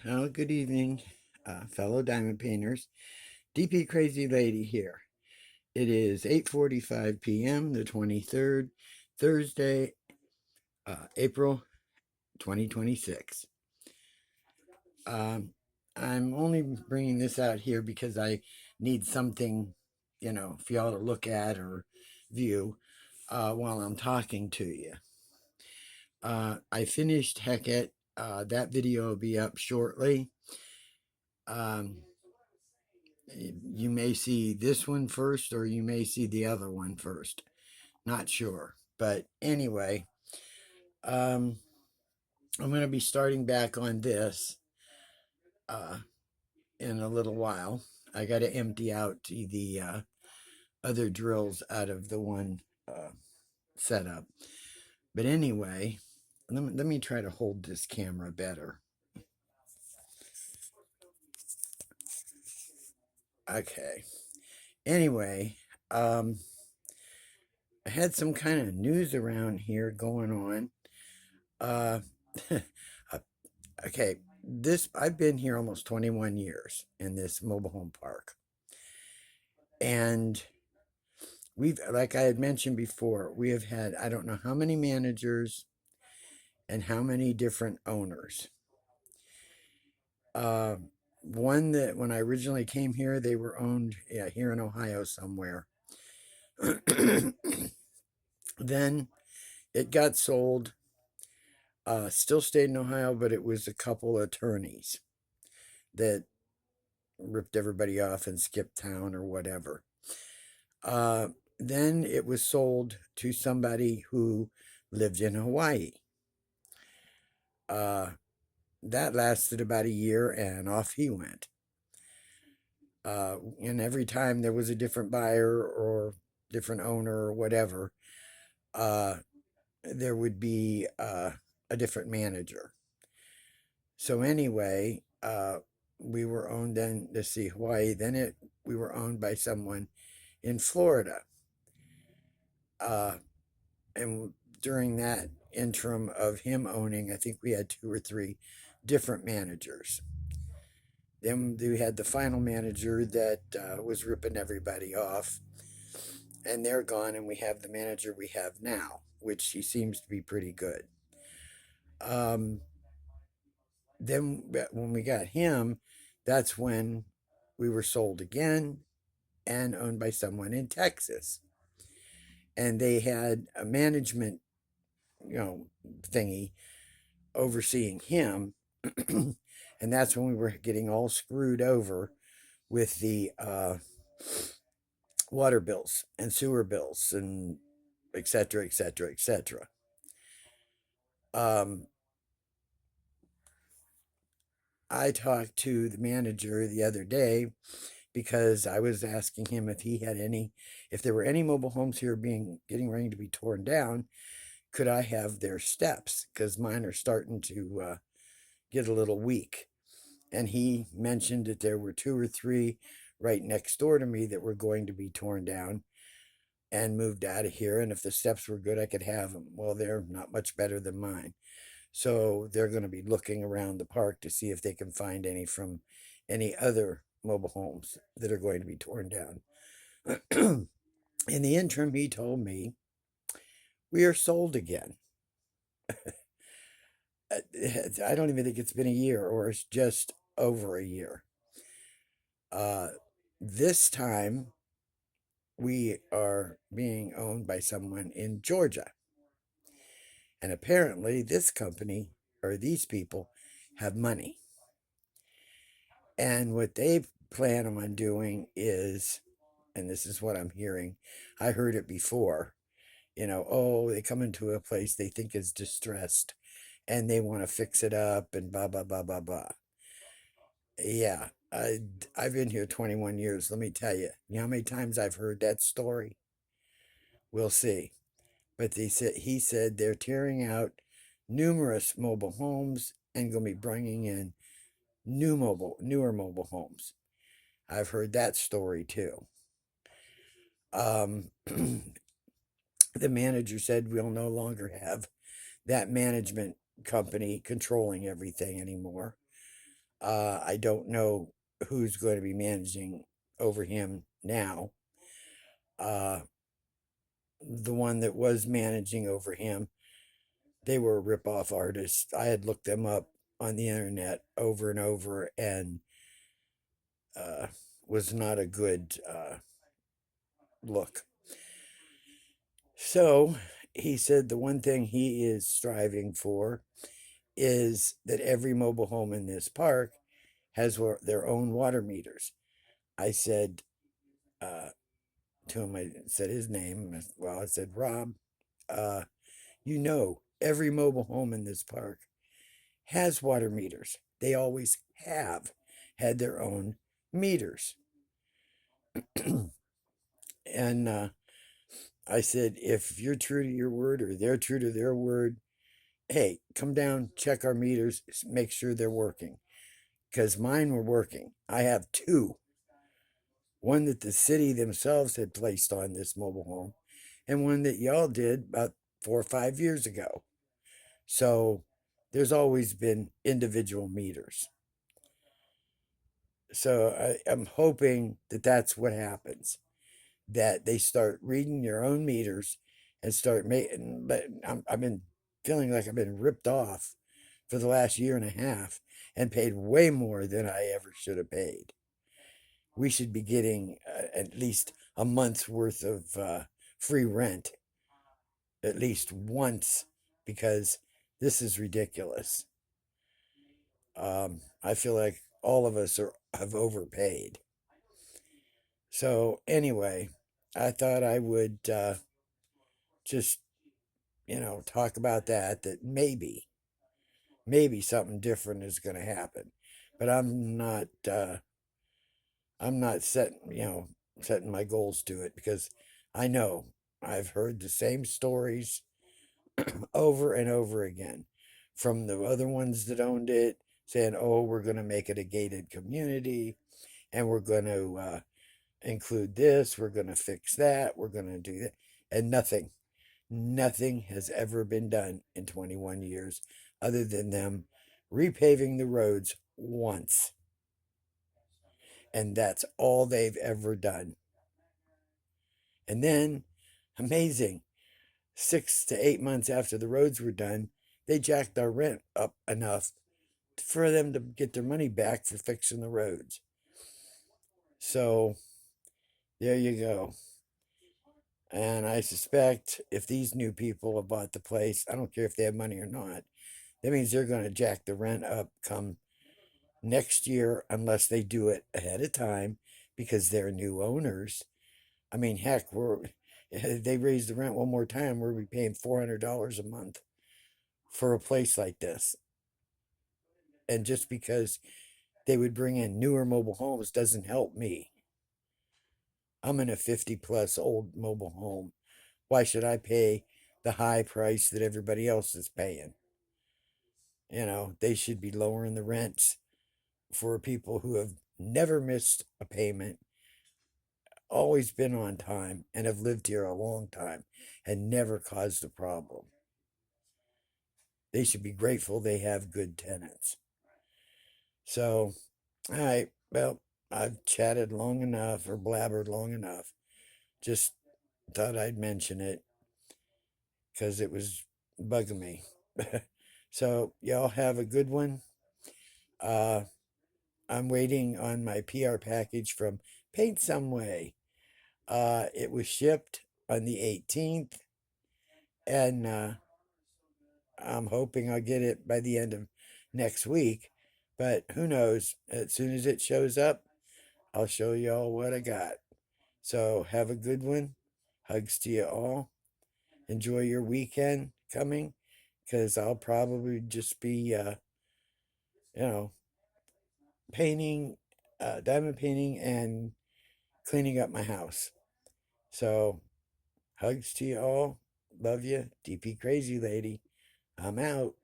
Oh, good evening, fellow diamond painters. DP Crazy Lady here. It is 8:45 p.m., the 23rd, Thursday, April 2026. Um, I'm only bringing this out here because I need something, for y'all to look at or view while I'm talking to you. I finished Hecate. That video will be up shortly. Um, you may see this one first or you may see the other one first. Not sure. But anyway, um, I'm going to be starting back on this uh, in a little while. I got to empty out the other drills out of the one setup. But anyway, let me try to hold this camera better. Okay. Anyway, I had some kind of news around here going on. Uh, okay, this I've been here almost 21 years in this mobile home park. And like I had mentioned before, we have had I don't know how many managers and how many different owners. Uh One that when I originally came here, they were owned here in Ohio somewhere. Then it got sold. Still stayed in Ohio, but it was a couple attorneys that ripped everybody off and skipped town or whatever. Uh, then it was sold to somebody who lived in Hawaii. Uh, that lasted about a year and off he went. And every time there was a different buyer or different owner or whatever, uh, there would be a different manager. So anyway, we were owned then, let's see, Hawaii. We were owned by someone in Florida. And during that interim of him owning, I think we had two or three different managers. Then we had the final manager that was ripping everybody off, and they're gone, and we have the manager we have now, which he seems to be pretty good. Um, then when we got him, that's when we were sold again and owned by someone in Texas. And they had a management, thingy overseeing him. And that's when we were getting all screwed over with the water bills and sewer bills and et cetera, et cetera, et cetera. Um, I talked to the manager the other day because I was asking him if there were any mobile homes here getting ready to be torn down, could I have their steps? Because mine are starting to get a little weak. And he mentioned that there were two or three right next door to me that were going to be torn down and moved out of here. And if the steps were good, I could have them. Well, they're not much better than mine. So they're going to be looking around the park to see if they can find any from any other mobile homes that are going to be torn down. In the interim, he told me we are sold again. I don't even think it's been a year, or it's just over a year. Uh, this time, we are being owned by someone in Georgia. And apparently, this company or these people have money. And what they plan on doing is, and this is what I'm hearing, I heard it before, oh, they come into a place they think is distressed and they want to fix it up and blah, blah, blah, blah, blah. Yeah, I've been here 21 years. Let me tell you, how many times I've heard that story? We'll see. But he said they're tearing out numerous mobile homes and going to be bringing in newer mobile homes. I've heard that story too. Um, the manager said we'll no longer have that management company controlling everything anymore. I don't know who's going to be managing over him now. Uh, the one that was managing over him, they were a rip-off artist. I had looked them up on the internet over and over, and uh, was not a good look. So he said the one thing he is striving for is that every mobile home in this park has their own water meters. I said uh, to him, I said his name. Well, I said, Rob, uh, every mobile home in this park has water meters. They always have had their own meters. And I said, if you're true to your word or they're true to their word, hey, come down, check our meters, make sure they're working. Because mine were working. I have two, one that the city themselves had placed on this mobile home, and one that y'all did about 4 or 5 years ago. So there's always been individual meters. So I'm hoping that that's what happens, that they start reading your own meters and start making. But I've been feeling like I've been ripped off for the last year and a half and paid way more than I ever should have paid. We should be getting at least a month's worth of free rent at least once, because this is ridiculous. I feel like all of us have overpaid. So anyway, I thought I would just talk about that. That maybe something different is going to happen, but I'm not setting my goals to it, because I know I've heard the same stories over and over again from the other ones that owned it, saying, "Oh, we're going to make it a gated community, and we're going to include this, we're going to fix that, we're going to do that," and nothing has ever been done in 21 years, other than them repaving the roads once, and that's all they've ever done. And then, amazing, 6 to 8 months after the roads were done, they jacked our rent up enough for them to get their money back for fixing the roads. So there you go. And I suspect if these new people have bought the place, I don't care if they have money or not, that means they're going to jack the rent up come next year, unless they do it ahead of time because they're new owners. I mean, heck, they raise the rent one more time, we'll be paying $400 a month for a place like this. And just because they would bring in newer mobile homes doesn't help me. I'm in a 50 plus old mobile home. Why should I pay the high price that everybody else is paying? They should be lowering the rents for people who have never missed a payment, always been on time, and have lived here a long time and never caused a problem. They should be grateful they have good tenants. So, all right, well, I've chatted long enough or blabbered long enough. Just thought I'd mention it because it was bugging me. So, y'all have a good one. Uh, I'm waiting on my PR package from Paint Some Way. It was shipped on the 18th, and I'm hoping I'll get it by the end of next week. But who knows? As soon as it shows up, I'll show y'all what I got. So have a good one. Hugs to you all. Enjoy your weekend coming, because I'll probably just be, you know, painting, diamond painting, and cleaning up my house. So hugs to you all. Love you. DP Crazy Lady. I'm out.